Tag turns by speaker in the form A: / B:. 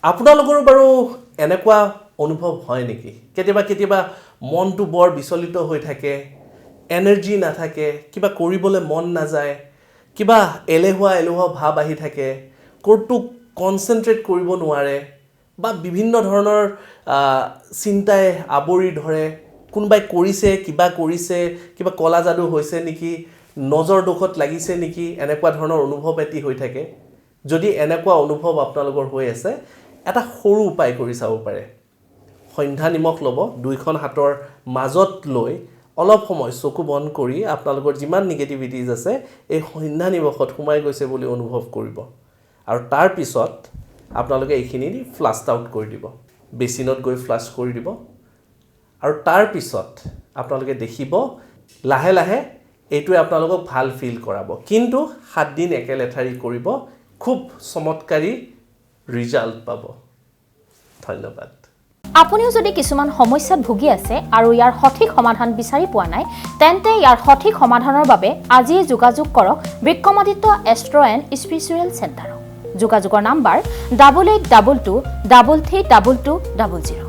A: আপোনালোকৰো বাৰু এনেকুৱা অনুভৱ হয় নেকি কেতিয়াবা মনটো বৰ বিচলিত হৈ থাকে এনাৰ্জি নাথাকে কিবা কৰিবলৈ মন নাযায় কিবা এলেহুৱা ভাব আহি থাকে ক'তো কনচেন্ট্ৰেট কৰিব নোৱাৰে বা বিভিন্ন ধৰণৰ চিন্তাই আৱৰি ধৰে কোনোবাই কৰিছে কিবা কলা যাদু হৈছে নেকি নজৰ দোষত লাগিছে নেকি এনেকুৱা ধৰণৰ অনুভৱ এটি হৈ থাকে যদি এনেকুৱা অনুভৱ আপোনালোকৰ হৈ আছে এটা সৰু উপায় কৰি চাব পাৰে সন্ধ্যা নিমখ ল'ব দুইখন হাতৰ মাজত লৈ অলপ সময় চকু বন্ধ কৰি আপোনালোকৰ যিমান নিগেটিভিটিজ আছে এই সন্ধ্যা নিমখত সোমাই গৈছে বুলি অনুভৱ কৰিব আৰু তাৰ পিছত আপোনালোকে এইখিনি ফ্লাছ আউট কৰি দিব বেচিনত গৈ ফ্লাছ কৰি দিব আৰু তাৰ পিছত আপোনালোকে দেখিব লাহে লাহে এইটোৱে আপোনালোকক ভাল ফিল কৰাব কিন্তু 7 দিন একেলেঠাৰি কৰিব খুব চমৎকাৰী ৰিজাল্ট পাব ধন্যবাদ
B: আপুনিও যদি কিছুমান সমস্যাত ভুগি আছে আৰু ইয়াৰ সঠিক সমাধান বিচাৰি পোৱা নাই তেন্তে ইয়াৰ সঠিক সমাধানৰ বাবে আজি যোগাযোগ কৰক বিক্ৰমাদিত্য এষ্ট্ৰো এণ্ড স্পিৰিচুৱেল চেণ্টাৰক যোগাযোগৰ নাম্বাৰ 8822 332200